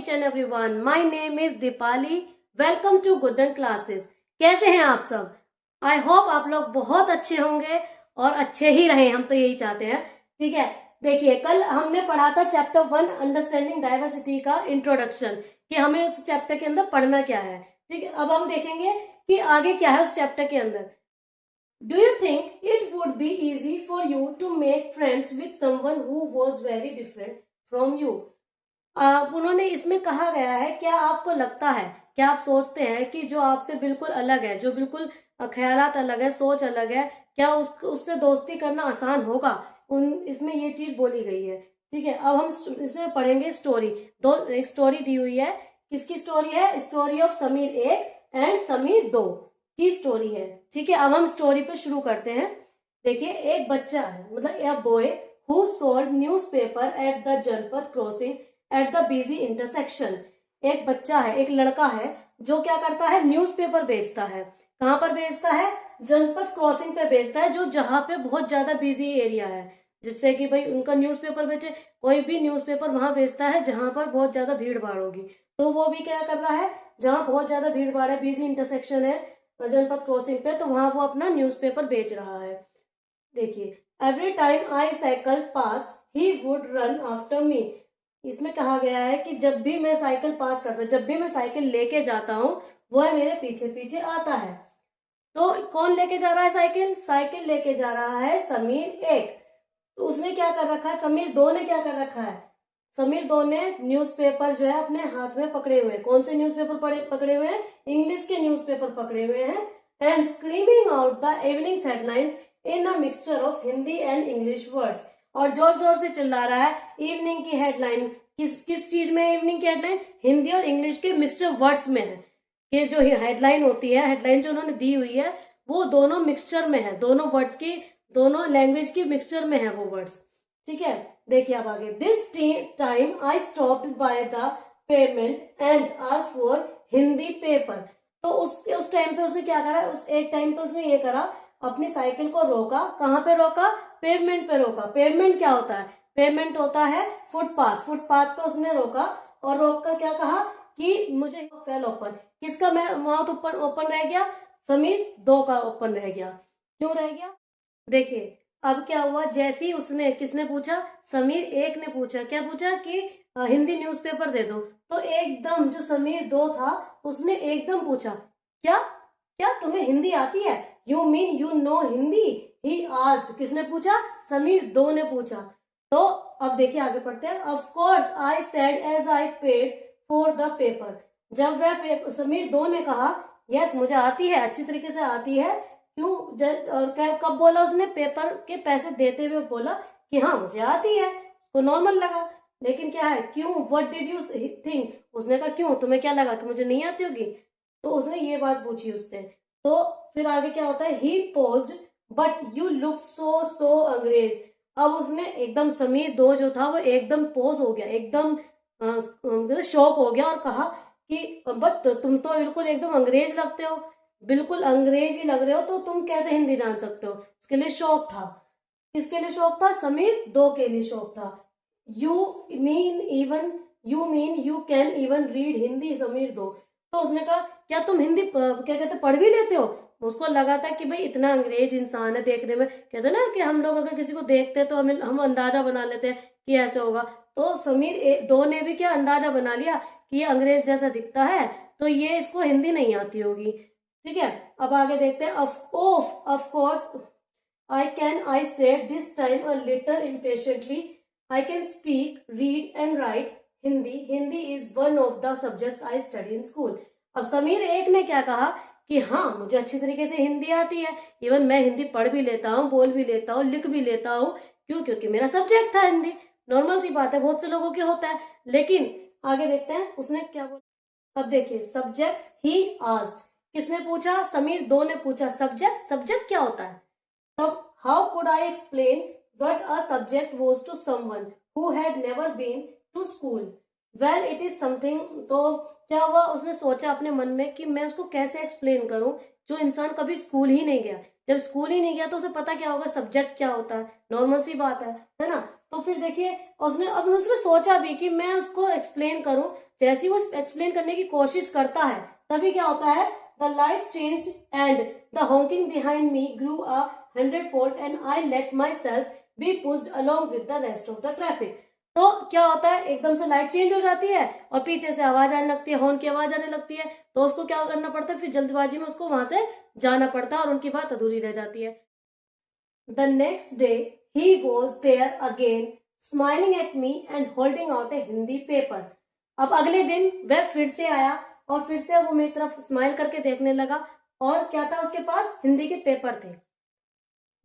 each and everyone. My name is Dipali. Welcome to Gooden Classes. कैसे हैं आप सब? आई होप आप लोग बहुत अच्छे होंगे और अच्छे ही रहें, हम तो यही चाहते हैं। ठीक है, देखिए कल हमने पढ़ा था चैप्टर 1 अंडरस्टैंडिंग डाइवर्सिटी का इंट्रोडक्शन, कि हमें उस चैप्टर के अंदर पढ़ना क्या है। ठीक है, अब हम देखेंगे कि आगे क्या है उस चैप्टर के अंदर। Do you think it would be easy for you to make friends with someone who was very different from you? उन्होंने इसमें कहा गया है, क्या आपको लगता है, क्या आप सोचते हैं कि जो आपसे बिल्कुल अलग है, जो बिल्कुल ख्यालात अलग है, सोच अलग है, क्या उससे दोस्ती करना आसान होगा? इसमें ये चीज बोली गई है। ठीक है, अब हम इसमें पढ़ेंगे स्टोरी। एक स्टोरी दी हुई है। किसकी स्टोरी है? Story of Sameer 1 and Sameer 2 की स्टोरी है। ठीक है, अब हम स्टोरी पे शुरू करते हैं। देखिए, एक बच्चा है, मतलब a boy who sold newspaper at the Janpath crossing at the busy intersection. एक बच्चा है, एक लड़का है जो क्या करता है, न्यूज़पेपर बेचता है। कहाँ पर बेचता है? जनपद क्रॉसिंग पे बेचता है, जो जहाँ पे बहुत ज्यादा बिजी एरिया है, जिससे कि भाई उनका न्यूज़पेपर बेचे। कोई भी न्यूज़पेपर वहां बेचता है जहां पर बहुत ज्यादा भीड़ भाड़ होगी, तो वो भी क्या कर रहा है, जहां बहुत ज्यादा भीड़ भाड़ है, बिजी इंटरसेक्शन है जनपद क्रॉसिंग पे, तो वहां वो अपना न्यूज़पेपर बेच रहा है। देखिए, every time I cycle past he would run after me. इसमें कहा गया है कि जब भी मैं साइकिल पास करता हूँ, जब भी मैं साइकिल लेके जाता हूँ, वह मेरे पीछे पीछे आता है। तो कौन लेके जा रहा है साइकिल? साइकिल लेके जा रहा है समीर 1। तो उसने क्या कर रखा है, समीर 2 ने क्या कर रखा है? समीर 2 ने न्यूज़पेपर जो है अपने हाथ में पकड़े हुए हैं। कौन से न्यूज़पेपर पकड़े हुए हैं? इंग्लिश के न्यूज़पेपर पकड़े हुए हैं। And screaming out the evening headlines in a mixture of Hindi and English words. और जोर जोर से चिल्ला रहा है इवनिंग की हेडलाइन। किस चीज में है इवनिंग की हेडलाइन? हिंदी और इंग्लिश के मिक्सचर वर्ड्स में है। कि जो हेडलाइन होती है, हेडलाइन जो उन्होंने दी हुई है, वो दोनों मिक्सचर में है, दोनों वर्ड्स की, दोनों लैंग्वेज की मिक्सचर में है वो वर्ड्स। ठीक है, देखिए अब आगे। This time I stopped by the payment and asked for Hindi paper. तो उस टाइम पे उसने क्या करा, उस एक टाइम पे उसने ये करा, अपनी साइकिल को रोका। कहाँ पे रोका? पेवमेंट पे रोका। पेवमेंट क्या होता है? पेवमेंट होता है फुटपाथ। फुटपाथ पे उसने रोका और रोक कर क्या कहा कि मुझे फेल ओपन। किसका माउथ ओपन रह गया? समीर 2 का ओपन रह गया। क्यों रह गया? देखिए, अब क्या हुआ, जैसे ही उसने, किसने पूछा? समीर 1 ने पूछा। क्या पूछा? कि हिंदी न्यूज़पेपर दे दो। तो एकदम जो समीर 2 था, उसने एकदम पूछा, क्या क्या तुम्हें हिंदी आती है? You mean you know Hindi? He asked. किसने पूछा? समीर 2 ने पूछा। तो अब देखिए आगे पढ़ते हैं। Of course I said as I paid for the paper. जब वह समीर 2 ने कहा, यस मुझे आती है, अच्छी तरीके से आती है। क्यों? और कब बोला उसने? पेपर के पैसे देते हुए बोला कि हाँ मुझे आती है। तो नॉर्मल लगा, लेकिन क्या है, क्यों? What did you think? उसने कहा क्यों, तुम्हें क्या लगा कि मुझे नहीं आती होगी? तो उसने ये बात पूछी उससे। तो फिर आगे क्या होता है? He paused but you look so अंग्रेज। अब उसने एकदम, समीर 2 जो था वो एकदम पोज हो गया, एकदम शॉक हो गया और कहा कि बट तुम तो बिल्कुल एकदम अंग्रेज लगते हो, बिल्कुल अंग्रेज ही लग रहे हो, तो तुम कैसे हिंदी जान सकते हो? उसके लिए शौक था। किसके लिए शौक था? समीर 2 के लिए शौक था। You mean you can even read Hindi? Sameer 2। तो उसने कहा क्या तुम हिंदी क्या कहते पढ़ भी लेते हो? उसको लगा था कि भाई इतना अंग्रेज इंसान है देखने में, कहते ना कि हम लोग अगर किसी को देखते हैं तो हम अंदाजा बना लेते हैं कि ऐसे होगा। तो समीर 2 ने भी क्या अंदाजा बना लिया कि ये अंग्रेज जैसा दिखता है, तो ये इसको हिंदी नहीं आती होगी। ठीक है, अब आगे देखते हैं। Of course I said this time a little impatiently. I can speak, read and write Hindi. Hindi is one of the subjects I study in school. अब समीर 1 ने क्या कहा कि हाँ मुझे अच्छी तरीके से हिंदी आती है, इवन मैं हिंदी पढ़ भी लेता हूँ, बोल भी लेता हूँ, लिख भी लेता हूँ। क्यों? क्योंकि मेरा सब्जेक्ट था हिंदी। नॉर्मल सी बात है, बहुत से लोगों के होता है। लेकिन आगे देखते हैं उसने क्या बोला। अब देखिए, सब्जेक्ट्स ही आस्क्ड। किसने पूछा? समीर 2 ने पूछा। सब्जेक्ट क्या होता है? तब how could I explain what a subject was to someone who had never been to school? Well, it is something। तो क्या हुआ, उसने सोचा अपने मन में कि मैं उसको कैसे एक्सप्लेन करूं, जो इंसान कभी स्कूल ही नहीं गया। जब स्कूल ही नहीं गया तो उसे पता क्या होगा सब्जेक्ट क्या होता है? नॉर्मल सी बात है ना? तो फिर देखिए उसने सोचा भी कि मैं उसको एक्सप्लेन करूं। जैसे ही वो एक्सप्लेन करने की कोशिश करता है तभी क्या होता है, the lights change and the hawking behind me grew a 100-fold and I let myself be pushed along with the rest of the traffic. तो क्या होता है, एकदम से लाइट चेंज हो जाती है और पीछे से आवाज आने लगती है, हॉर्न की आवाज आने लगती है। तो उसको क्या करना पड़ता है, फिर जल्दबाजी में उसको वहां से जाना पड़ता है और उनकी बात अधूरी रह जाती है। The next day he was there again, smiling at me and holding out a Hindi paper. अब अगले दिन वह फिर से आया और फिर से वो मेरी तरफ स्माइल करके देखने लगा और क्या था उसके पास, हिंदी के पेपर थे।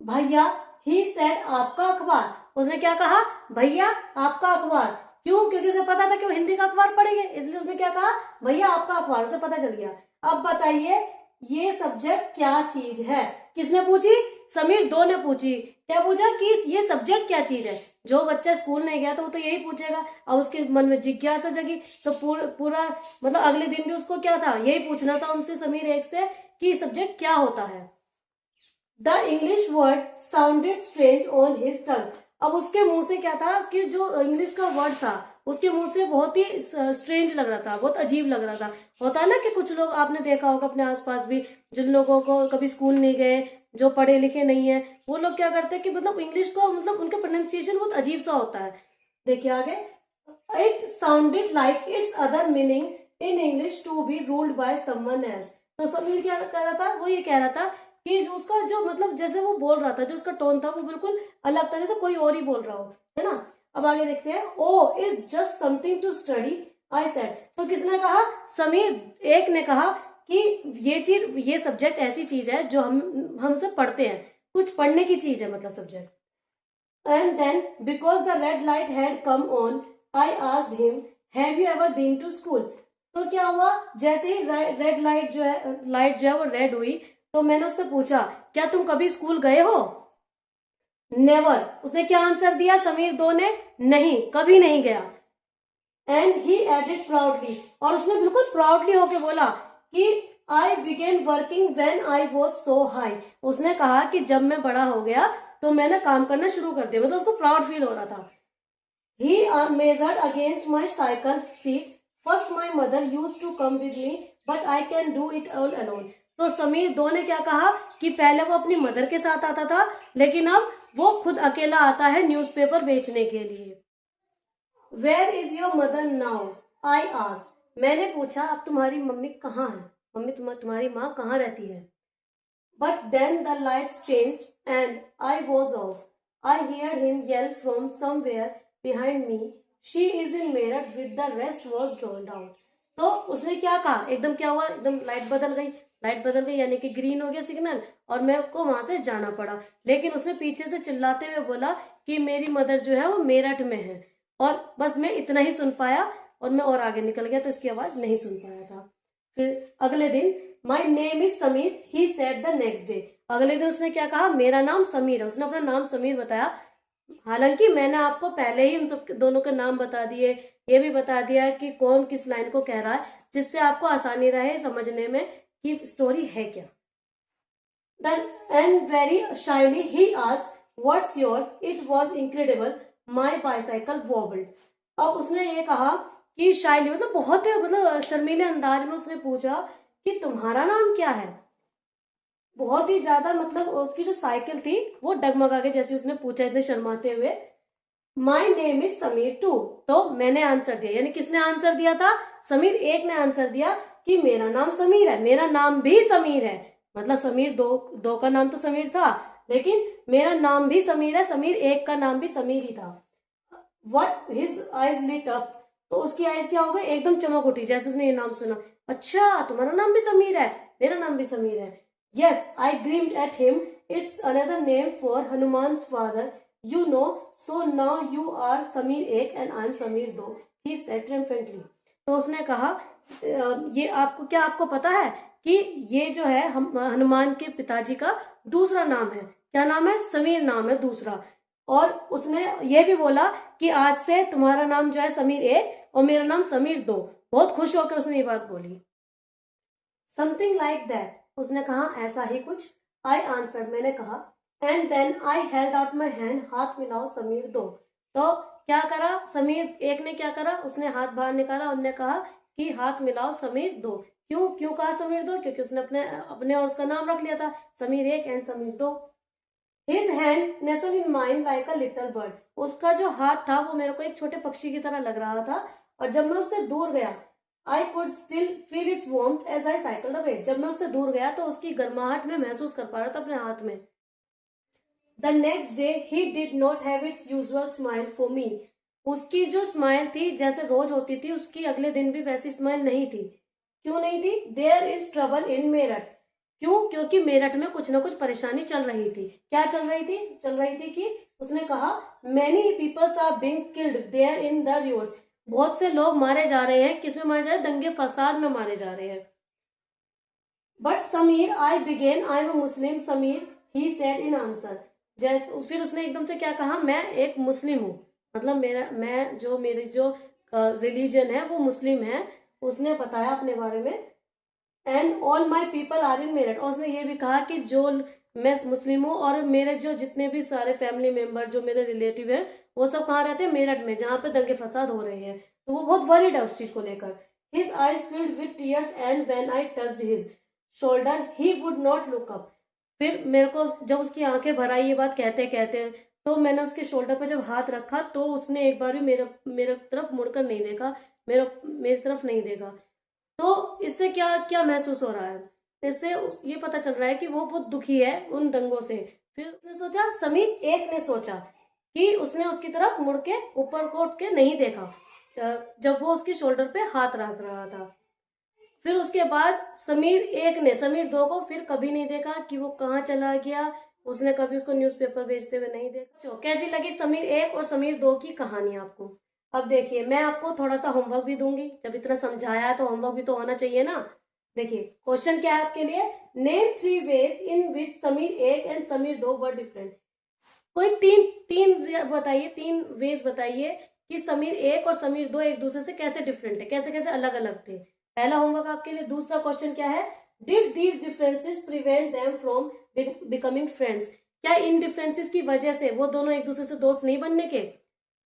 भैया, ही सेड आपका अखबार। उसने क्या कहा, भैया आपका अखबार। क्यों? क्योंकि उसे पता था कि वो हिंदी का अखबार पढ़ेंगे, इसलिए उसने क्या कहा, भैया आपका अखबार। उसे पता चल गया। अब बताइए ये सब्जेक्ट क्या चीज है? किसने पूछी? समीर 2 ने पूछी। क्या पूछा कि ये सब्जेक्ट क्या चीज है? जो बच्चा स्कूल नहीं गया तो वो तो यही पूछेगा। अब उसके मन में जिज्ञासा जगी तो पूरा मतलब अगले दिन भी उसको क्या था, यही पूछना था उनसे, समीर 1 से, कि सब्जेक्ट क्या होता है। The English word sounded strange on his टंग। अब उसके मुंह से क्या था कि जो इंग्लिश का वर्ड था उसके मुंह से बहुत ही स्ट्रेंज लग रहा था, बहुत अजीब लग रहा था। होता है ना कि कुछ लोग आपने देखा होगा अपने आसपास भी, जिन लोगों को कभी स्कूल नहीं गए, जो पढ़े लिखे नहीं है, वो लोग क्या करते हैं कि मतलब इंग्लिश को मतलब उनका प्रोनाउंसिएशन बहुत अजीब सा होता है। देखिए आगे, it sounded like its other meaning in English to be ruled by someone else. तो समीर क्या कह रहा था, वो ये कह रहा था कि उसका जो मतलब जैसे वो बोल रहा था, जो उसका टोन था वो बिल्कुल अलग था, जैसे कोई और ही बोल रहा हो, है ना। अब आगे देखते हैं। Oh it's just something to study I said. तो किसने कहा, समीर 1 ने कहा कि ये सब्जेक्ट ऐसी चीज है जो हमसे पढ़ते हैं, कुछ पढ़ने की चीज है मतलब subject. And then because the red light had come on I asked him have you ever been to school. तो क्या हुआ, जैसे ही रेड लाइट जो है वो रेड हुई तो मैंने उससे पूछा क्या तुम कभी स्कूल गए हो? नेवर। उसने क्या आंसर दिया, समीर 2 ने, नहीं, कभी नहीं गया। एंड ही एडेड प्राउडली, और उसने बिल्कुल प्राउडली होके बोला कि I began working when I was so high. उसने कहा कि जब मैं बड़ा हो गया तो मैंने काम करना शुरू कर दिया, मतलब उसको प्राउड फील हो रहा था। He measured against my cycle seat. First my mother used to come with me but I can do it all alone. तो समीर 2 ने क्या कहा कि पहले वो अपनी मदर के साथ आता था, लेकिन अब वो खुद अकेला आता है न्यूज़पेपर बेचने के लिए। Where is your mother now I asked. मैंने पूछा अब तुम्हारी मम्मी कहाँ है, मम्मी तुम्हारी माँ कहाँ रहती है। But then the lights changed and I was off. I hear him yell from somewhere behind me she is in Meerut with the rest was drawn down. तो उसने क्या कहा, एकदम क्या हुआ, एकदम लाइट बदल गई यानी कि ग्रीन हो गया सिग्नल और मैं को वहां से जाना पड़ा। लेकिन उसने पीछे से चिल्लाते हुए बोला कि मेरी मदर जो है वो मेरठ में है। और बस मैं इतना ही सुन पाया और मैं और आगे निकल गया तो इसकी आवाज नहीं सुन पाया था। फिर अगले दिन, my name is Sameer he said the next day. अगले दिन उसने क्या कहा, मेरा नाम समीर है। उसने अपना नाम समीर बताया। हालांकि मैंने आपको पहले ही उन सब दोनों के नाम बता दिए, ये भी बता दिया कि कौन किस लाइन को कह रहा है, जिससे आपको आसानी रहे समझने में कि स्टोरी है क्या। Then and very shyly he asked, "What's yours?" It was incredible. My bicycle wobbled. अब उसने ये कहा कि शायली मतलब बहुत ही मतलब शर्मीले अंदाज में उसने पूछा कि तुम्हारा नाम क्या है। बहुत ही ज्यादा मतलब उसकी जो साइकिल थी वो डगमगा के, जैसे उसने पूछा इतने शर्माते हुए। My name is Sameer 2। तो मैंने आंसर दिया, यानी किसने आंसर दिया था, समीर 1 ने आंसर दिया कि मेरा नाम समीर है, मेरा नाम भी समीर है। मतलब समीर 2 का नाम तो समीर था, लेकिन मेरा नाम भी समीर है, समीर 1 का नाम भी समीर ही था। What his eyes lit up. तो उसकी आईज क्या हो गई, एकदम चमक उठी जैसे उसने ये नाम सुना। अच्छा तुम्हारा नाम भी समीर है, मेरा नाम भी समीर है। Yes I grinned at him, it's another name for Hanuman's father, you know, so now you are Sameer 1 and I am Sameer 2, he said triumphantly। तो उसने कहा ये आपको पता है कि ये जो है हनुमान के पिताजी का दूसरा नाम है। क्या नाम है, समीर नाम है दूसरा। और उसने ये भी बोला कि आज से तुम्हारा नाम जो है समीर 1 और मेरा नाम समीर 2। बहुत खुश होकर उसने ये बात बोली। Something like that. उसने कहा ऐसा ही कुछ। आई आंसर्ड, मैंने कहा। And then I held out my hand, हाथ मिलाओ समीर 2। तो क्या करा समीर एक ने, क्या करा, उसने हाथ बाहर निकाला, उनने कहा कि हाथ मिलाओ समीर दो। क्यों क्यों कहा समीर दो? क्योंकि उसने अपने अपने और उसका नाम रख लिया था, समीर एक एंड समीर दो। His hand nestled in mine like a little bird. उसका जो हाथ था वो मेरे को एक छोटे पक्षी की तरह लग रहा था, और जब मैं उससे दूर गया I could still feel its warmth as I cycled away. जब मैं उससे दूर गया तो उसकी गर्माहट में महसूस कर पा रहा था अपने हाथ में। The next day he did not have its usual smile for me. उसकी जो स्माइल थी जैसे रोज होती थी, उसकी अगले दिन भी वैसी स्माइल नहीं थी। क्यों नहीं थी? There is trouble in Meerut. क्यों? क्योंकि मेरठ में कुछ ना कुछ परेशानी चल रही थी। क्या चल रही थी? चल रही थी कि उसने कहा many peoples are being killed there in the riots. बहुत से लोग मारे जा रहे हैं। किसमें मारे जा रहे हैं? दंगे फसाद में मारे जा रहे हैं। But Samir, I began, I am a Muslim, Samir, he said in answer. जैसे फिर उसने एकदम से क्या कहा, मैं एक मुस्लिम हूँ, मतलब मेरी जो रिलीजन है वो मुस्लिम है, उसने बताया अपने बारे में। And all my people are in Meerut, और उसने ये भी कहा कि जो मैं मुस्लिम हूँ और मेरे जो जितने भी सारे फैमिली मेंबर जो मेरे रिलेटिव है वो सब कहाँ रहते हैं? मेरठ में, जहाँ पे दंगे फसाद हो रहे हैं। तो वो बहुत वरीड है उस चीज को लेकर। His eyes filled with tears and when I touched his shoulder he would not look up. फिर मेरे को जब उसकी आंखें भर आई ये बात कहते कहते, तो मैंने उसके शोल्डर पर जब हाथ रखा तो उसने एक बार भी मेरे तरफ मुड़कर नहीं देखा, मेरी तरफ नहीं देखा। तो इससे क्या क्या महसूस हो रहा है? इससे ये पता चल रहा है कि वो बहुत दुखी है उन दंगों से। फिर उसने सोचा, समीर एक ने सोचा कि उसने उसकी तरफ मुड़ के ऊपर को उठ के नहीं देखा जब वो उसके शोल्डर पे हाथ रख रहा था। फिर उसके बाद समीर एक ने समीर दो को फिर कभी नहीं देखा कि वो कहाँ चला गया। उसने कभी उसको न्यूज़पेपर भेजते हुए नहीं देखा। कैसी लगी समीर एक और समीर दो की कहानी आपको? अब देखिए, मैं आपको थोड़ा सा होमवर्क भी दूंगी। जब इतना समझाया है तो होमवर्क भी तो होना चाहिए ना। देखिए क्वेश्चन क्या है आपके लिए, नेम 3 वेज इन विच समीर एक एंड समीर दो वर डिफरेंट। कोई तीन तीन बताइए, 3 वेज बताइए कि समीर एक और समीर दो एक दूसरे से कैसे डिफरेंट है, कैसे कैसे अलग अलग थे। पहला होमवर्क आपके लिए। दूसरा क्वेश्चन क्या है, did these differences prevent them from becoming friends. क्या इन डिफरेंसेस की वजह से वो दोनों एक दूसरे से दोस्त नहीं बनने के?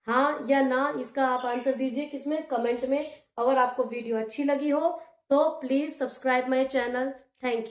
हाँ या ना, इसका आप आंसर दीजिए किसमें? कमेंट में। अगर आपको वीडियो अच्छी लगी हो तो please subscribe my channel. Thank you.